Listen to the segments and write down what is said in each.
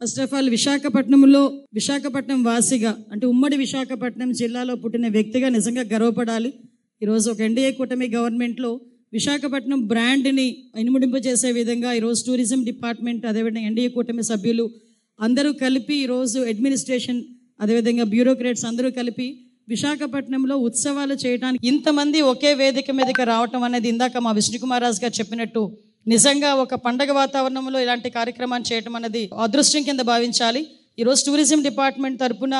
First of all Visakhapatnam వాసిగా అంటే ఉమ్మడి విశాఖపట్నం జిల్లాలో పుట్టిన వ్యక్తిగా నిజంగా గర్వపడాలి. ఈరోజు ఒక ఎన్డీఏ కూటమి గవర్నమెంట్లో విశాఖపట్నం బ్రాండ్ని ఇనుముడింపు చేసే విధంగా ఈరోజు టూరిజం డిపార్ట్మెంట్, అదేవిధంగా ఎన్డీఏ కూటమి సభ్యులు అందరూ కలిపి ఈరోజు అడ్మినిస్ట్రేషన్, అదేవిధంగా బ్యూరోక్రాట్స్ అందరూ కలిపి విశాఖపట్నంలో ఉత్సవాలు చేయడానికి ఇంతమంది ఒకే వేదిక మీదకి రావటం అనేది ఇందాక మా విష్ణుకుమార్ రాజు గారు చెప్పినట్టు నిజంగా ఒక పండగ వాతావరణంలో ఇలాంటి కార్యక్రమాన్ని చేయటం అనేది అదృష్టం కింద భావించాలి. ఈరోజు టూరిజం డిపార్ట్మెంట్ తరఫున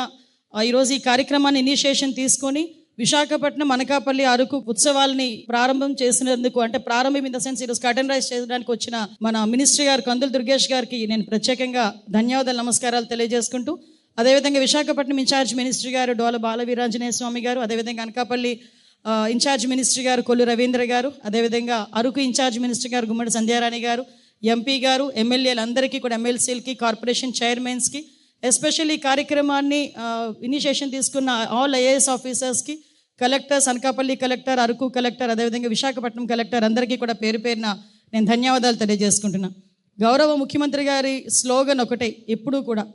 ఈరోజు ఈ కార్యక్రమాన్ని ఇనిషియేషన్ తీసుకొని విశాఖపట్నం, అనకాపల్లి, అరకు ఉత్సవాలని ప్రారంభం చేసినందుకు, అంటే ప్రారంభం ఇన్ ద సెన్స్ ఈరోజు కర్టన్ రైజ్ చేయడానికి వచ్చిన మన మినిస్ట్రీ గారు కందుల దుర్గేష్ గారికి నేను ప్రత్యేకంగా ధన్యవాదాలు, నమస్కారాలు తెలియజేసుకుంటూ, అదేవిధంగా విశాఖపట్నం ఇన్ఛార్జ్ మినిస్ట్రీ గారు డోల బాలవీరాంజనేయ స్వామి గారు, అదేవిధంగా అనకాపల్లి ఇన్ఛార్జ్ మినిస్టర్ గారు కొల్లు రవీంద్ర గారు, అదేవిధంగా అరకు ఇన్ఛార్జ్ మినిస్టర్ గారు గుమ్మడి సంధ్యారాణి గారు, ఎంపీ గారు, ఎమ్మెల్యేలందరికీ కూడా, ఎమ్మెల్సీలకి, కార్పొరేషన్ చైర్మన్స్కి, ఎస్పెషల్లీ ఈ కార్యక్రమాన్ని ఇనిషియేషన్ తీసుకున్న ఆల్ ఐఏఎస్ ఆఫీసర్స్కి, collectors, Anakapalli collector, Araku collector, అదేవిధంగా విశాఖపట్నం కలెక్టర్ అందరికీ కూడా పేరు పేరున నేను ధన్యవాదాలు తెలియజేసుకుంటున్నా. గౌరవ ముఖ్యమంత్రి గారి స్లోగన్ ఒకటే ఎప్పుడూ కూడా,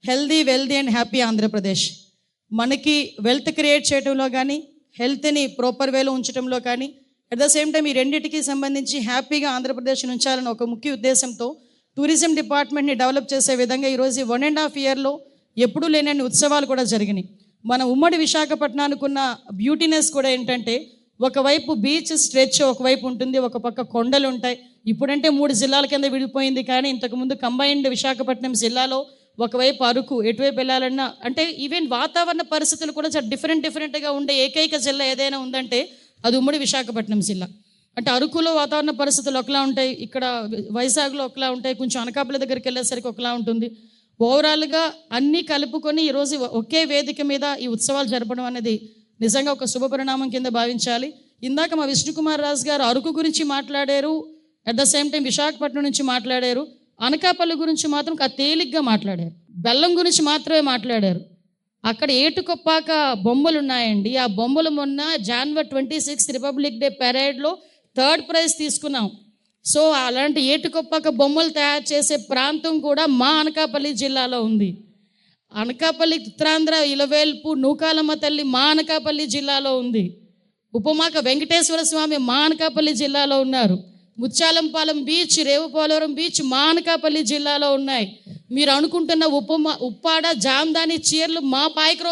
healthy, wealthy and happy Andhra Pradesh. మనకి వెల్త్ క్రియేట్ చేయడంలో కానీ, హెల్త్ని ప్రాపర్ వేలో ఉంచడంలో కానీ, అట్ ద సేమ్ టైం ఈ రెండింటికి సంబంధించి హ్యాపీగా ఆంధ్రప్రదేశ్ని ఉంచాలని ఒక ముఖ్య ఉద్దేశంతో టూరిజం డిపార్ట్మెంట్ని డెవలప్ చేసే విధంగా ఈరోజు 1.5 ఇయర్లో ఎప్పుడూ లేనన్ని ఉత్సవాలు కూడా జరిగినాయి. మన ఉమ్మడి విశాఖపట్నానికి ఉన్న బ్యూటీనెస్ కూడా ఏంటంటే, ఒకవైపు బీచ్ స్ట్రెచ్ ఒకవైపు ఉంటుంది, ఒక పక్క కొండలు ఉంటాయి. ఇప్పుడంటే 3 జిల్లాల కింద విడిపోయింది, కానీ ఇంతకుముందు కంబైన్డ్ విశాఖపట్నం జిల్లాలో ఒకవైపు అరకు, ఎటువైపు వెళ్ళాలన్నా అంటే ఈవెన్ వాతావరణ పరిస్థితులు కూడా చాలా డిఫరెంట్గా ఉండే ఏకైక జిల్లా ఏదైనా ఉందంటే అది ఉమ్మడి విశాఖపట్నం జిల్లా. అంటే అరకులో వాతావరణ పరిస్థితులు ఒకలా ఉంటాయి, ఇక్కడ వైజాగ్లో ఒకలా ఉంటాయి, కొంచెం అనకాపల్లి దగ్గరికి వెళ్ళేసరికి ఒకలా ఉంటుంది. ఓవరాల్గా అన్నీ కలుపుకొని ఈరోజు ఒకే వేదిక మీద ఈ ఉత్సవాలు జరపడం అనేది నిజంగా ఒక శుభపరిణామం కింద భావించాలి. ఇందాక మా విష్ణుకుమార్ రాజు గారు అరకు గురించి మాట్లాడారు, at the same time Visakhapatnam నుంచి మాట్లాడారు. అనకాపల్లి గురించి మాత్రం తేలిగ్గా మాట్లాడారు, బెల్లం గురించి మాత్రమే మాట్లాడారు. అక్కడ ఏటుకొప్పాక బొమ్మలు ఉన్నాయండి, ఆ బొమ్మలు మొన్న January 26 రిపబ్లిక్ డే పెరేడ్లో 3rd ప్రైజ్ తీసుకున్నాం. సో అలాంటి ఏటుకొప్పాక బొమ్మలు తయారు చేసే ప్రాంతం కూడా మా అనకాపల్లి జిల్లాలో ఉంది. అనకాపల్లి, ఉత్తరాంధ్ర, ఇలవేల్పు, నూకాలమ్మ తల్లి మా అనకాపల్లి జిల్లాలో ఉంది. ఉపమాక వెంకటేశ్వర స్వామి మా అనకాపల్లి జిల్లాలో ఉన్నారు. ముత్యాలంపాలెం బీచ్, రేవుపోలవరం బీచ్ మా అనకాపల్లి జిల్లాలో ఉన్నాయి. మీరు అనుకుంటున్న ఉప్పాడ, జామ్దాని, చీరలు మా పాయకరో